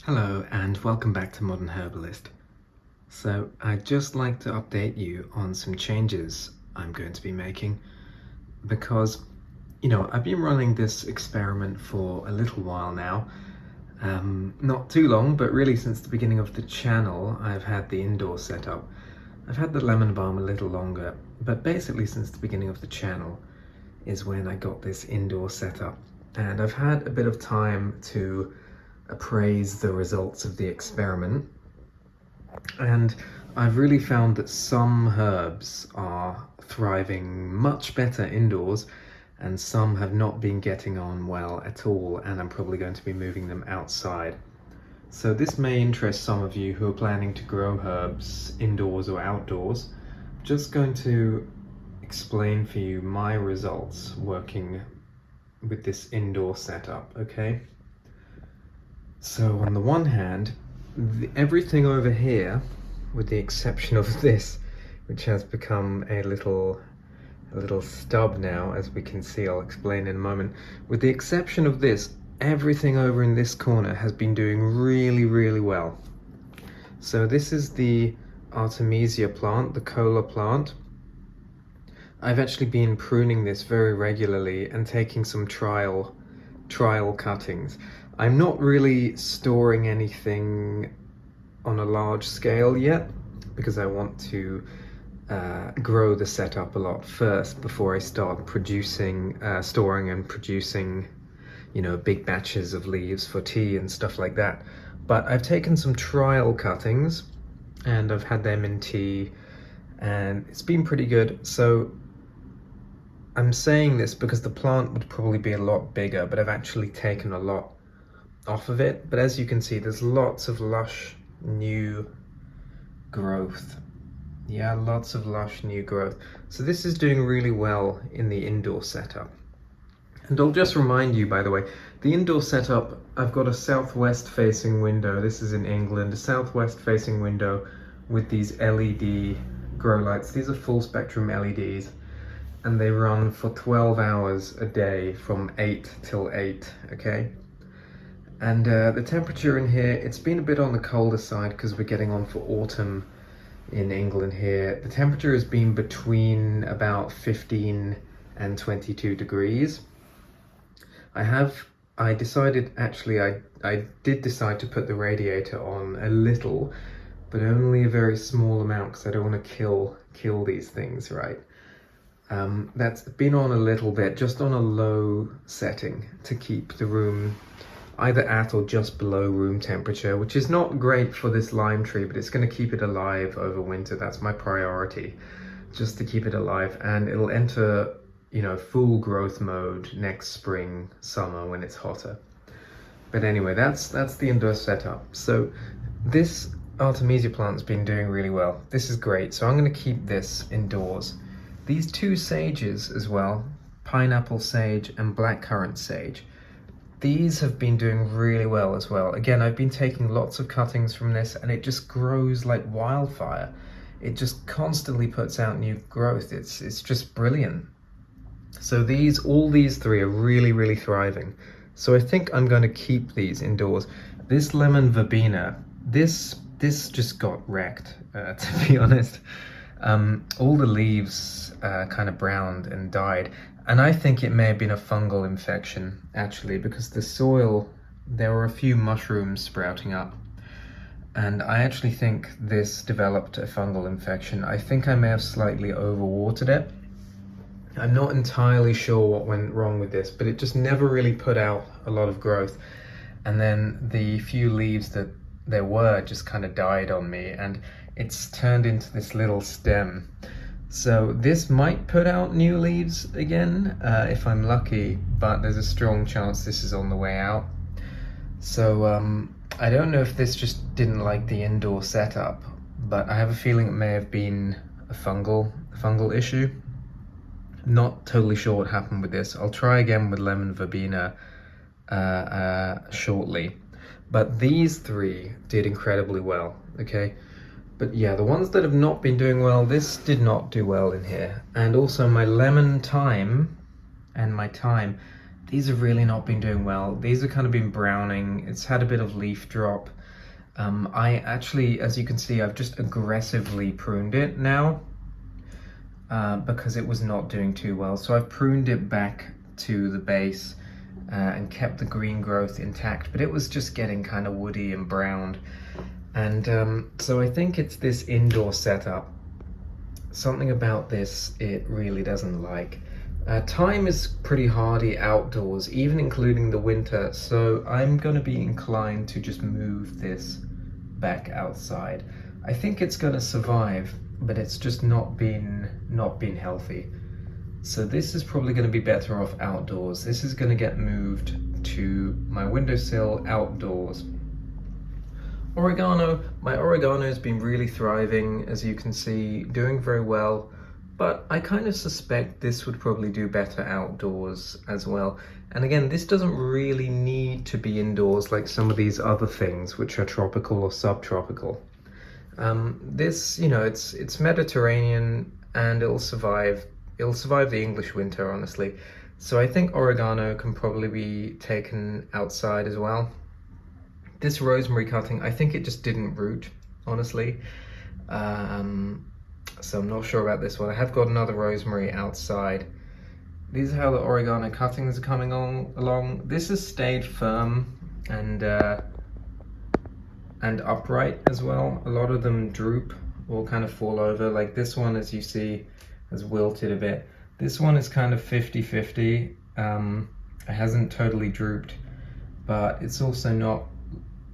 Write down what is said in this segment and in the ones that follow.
Hello and welcome back to Modern Herbalist. So I'd just like to update you on some changes I'm going to be making because, I've been running this experiment for a little while now. Not too long, but really since the beginning of the channel I've had the indoor setup. I've had the lemon balm a little longer, but basically since the beginning of the channel is when I got this indoor setup. And I've had a bit of time to appraise the results of the experiment, and I've really found that some herbs are thriving much better indoors and some have not been getting on well at all, and I'm probably going to be moving them outside. So this may interest some of you who are planning to grow herbs indoors or outdoors. I'm just going to explain for you my results working with this indoor setup, okay? So on the one hand, everything over here, with the exception of this, which has become a little stub now, as we can see, I'll explain in a moment. With the exception of this, everything over in this corner has been doing really well. So this is the Artemisia plant, the cola plant. I've actually been pruning this very regularly and taking some trial cuttings. I'm not really storing anything on a large scale yet because I want to grow the setup a lot first before I start storing and producing, big batches of leaves for tea and stuff like that. But I've taken some trial cuttings and I've had them in tea and it's been pretty good. So I'm saying this because the plant would probably be a lot bigger, but I've actually taken a lot off of it. But as you can see, there's lots of lush new growth. Yeah, lots of lush new growth. So this is doing really well in the indoor setup. And I'll just remind you, by the way, the indoor setup, I've got a southwest facing window. This is in England, a southwest facing window with these LED grow lights. These are full spectrum LEDs. And they run for 12 hours a day from 8 till 8, okay? And the temperature in here, it's been a bit on the colder side because we're getting on for autumn in England here. The temperature has been between about 15 and 22 degrees. I decided, actually, I did decide to put the radiator on a little, but only a very small amount because I don't want to kill these things, right? That's been on a little bit, just on a low setting to keep the room either at or just below room temperature, which is not great for this lime tree, but it's going to keep it alive over winter. That's my priority, just to keep it alive, and it'll enter, full growth mode next spring, summer when it's hotter. But anyway, that's the indoor setup. So this Artemisia plant's been doing really well. This is great, so I'm going to keep this indoors. These two sages as well, pineapple sage and blackcurrant sage, these have been doing really well as well. Again, I've been taking lots of cuttings from this and it just grows like wildfire. It just constantly puts out new growth. It's just brilliant. So all these three are really thriving. So I think I'm going to keep these indoors. This lemon verbena, this just got wrecked, to be honest. All the leaves kind of browned and died, and I think it may have been a fungal infection actually, because the soil, there were a few mushrooms sprouting up, and I actually think this developed a fungal infection. I think I may have slightly overwatered it. I'm not entirely sure what went wrong with this, but it just never really put out a lot of growth, and then the few leaves that there were just kind of died on me, and it's turned into this little stem. So this might put out new leaves again if I'm lucky, but there's a strong chance this is on the way out. So I don't know if this just didn't like the indoor setup, but I have a feeling it may have been a fungal issue. Not totally sure what happened with this. I'll try again with lemon verbena shortly. But these three did incredibly well, okay? But yeah, the ones that have not been doing well, this did not do well in here. And also my lemon thyme and my thyme These have really not been doing well. These have kind of been browning. It's had a bit of leaf drop. I actually, as you can see, I've just aggressively pruned it now because it was not doing too well. So I've pruned it back to the base and kept the green growth intact, but it was just getting kind of woody and browned. And so I think it's this indoor setup. Something about this it really doesn't like. Thyme is pretty hardy outdoors, even including the winter, so I'm going to be inclined to just move this back outside. I think it's going to survive, but it's just not been healthy. So this is probably going to be better off outdoors. This is going to get moved to my windowsill outdoors. Oregano, my oregano has been really thriving, as you can see, doing very well, but I kind of suspect this would probably do better outdoors as well. And again, this doesn't really need to be indoors like some of these other things which are tropical or subtropical. This, you know, it's Mediterranean and it'll survive the English winter, honestly. So I think oregano can probably be taken outside as well. This rosemary cutting, I think it just didn't root, honestly. So I'm not sure about this one. I have got another rosemary outside. These are how the oregano cuttings are coming along. This has stayed firm and upright as well. A lot of them droop or kind of fall over. Like this one, as you see, has wilted a bit. This one is kind of 50-50. It hasn't totally drooped, but it's also not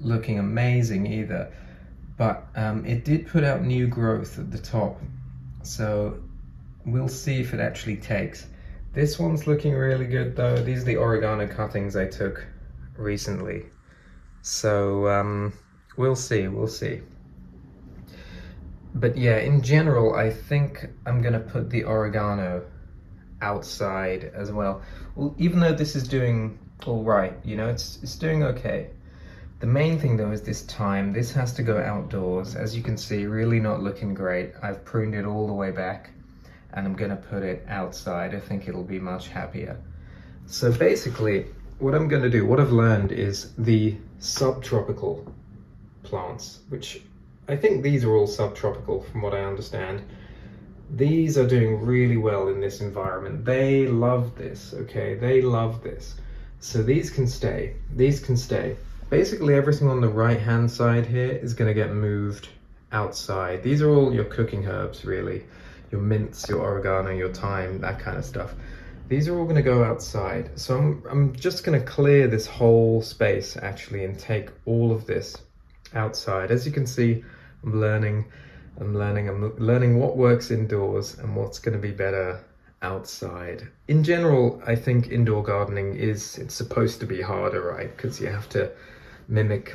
looking amazing either, but it did put out new growth at the top, so we'll see if it actually takes. This one's looking really good though. These are the oregano cuttings I took recently, so we'll see. But yeah, in general I think I'm gonna put the oregano outside as well. Well, even though this is doing all right, you know, it's doing okay. The main thing though is this thyme. This has to go outdoors. As you can see, really not looking great. I've pruned it all the way back and I'm gonna put it outside. I think it'll be much happier. So basically, what I'm gonna do, what I've learned is the subtropical plants, which I think these are all subtropical from what I understand. These are doing really well in this environment. They love this, okay? They love this. So these can stay, Basically everything on the right hand side here is going to get moved outside. These are all your cooking herbs really. Your mints, your oregano, your thyme, that kind of stuff. These are all going to go outside. So I'm just going to clear this whole space actually and take all of this outside. As you can see, I'm learning what works indoors and what's going to be better outside. In general, I think indoor gardening it's supposed to be harder, right? Because you have to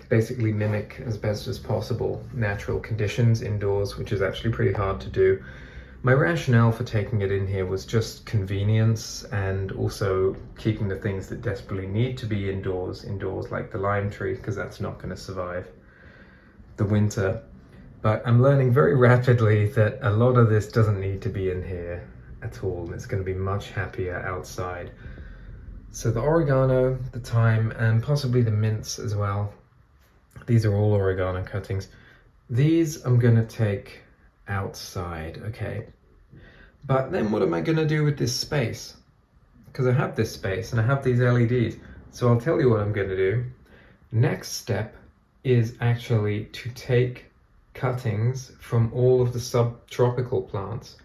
basically mimic as best as possible natural conditions indoors, which is actually pretty hard to do. My rationale for taking it in here was just convenience and also keeping the things that desperately need to be indoors like the lime tree, because that's not going to survive the winter. But I'm learning very rapidly that a lot of this doesn't need to be in here at all. It's going to be much happier outside. So the oregano, the thyme, and possibly the mints as well. These are all oregano cuttings. These I'm going to take outside, okay? But then what am I going to do with this space? Because I have this space and I have these LEDs. So I'll tell you what I'm going to do. Next step is actually to take cuttings from all of the subtropical plants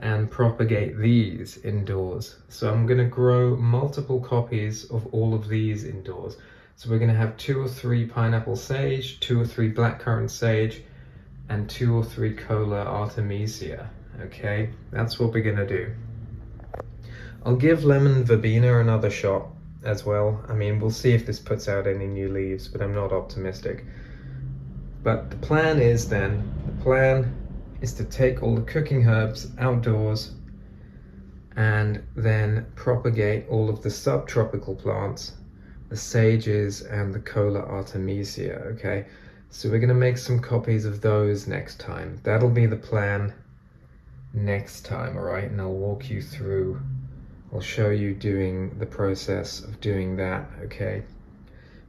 and propagate these indoors. So I'm going to grow multiple copies of all of these indoors. So we're going to have 2 or 3 pineapple sage, 2 or 3 blackcurrant sage, and 2 or 3 Cola artemisia. Okay, that's what we're going to do. I'll give lemon verbena another shot as well. I mean, we'll see if this puts out any new leaves, but I'm not optimistic. But the plan is to take all the cooking herbs outdoors and then propagate all of the subtropical plants, the sages and the Cola artemisia, okay? So we're gonna make some copies of those next time. That'll be the plan next time, all right? And I'll walk you through I'll show you doing the process of doing that, okay?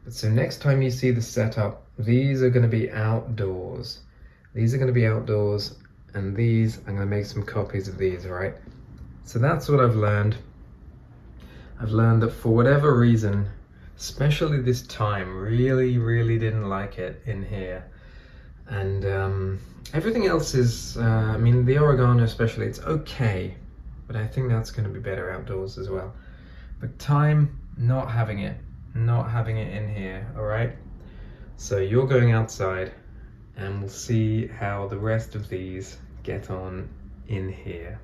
But so next time you see the setup, these are going to be outdoors. These are going to be outdoors, and these, I'm going to make some copies of these, all right? So that's what I've learned. I've learned that for whatever reason, especially this thyme, really didn't like it in here. And everything else is, I mean, the oregano especially, it's okay, but I think that's going to be better outdoors as well. But thyme, not having it in here, all right? So you're going outside, and we'll see how the rest of these get on in here.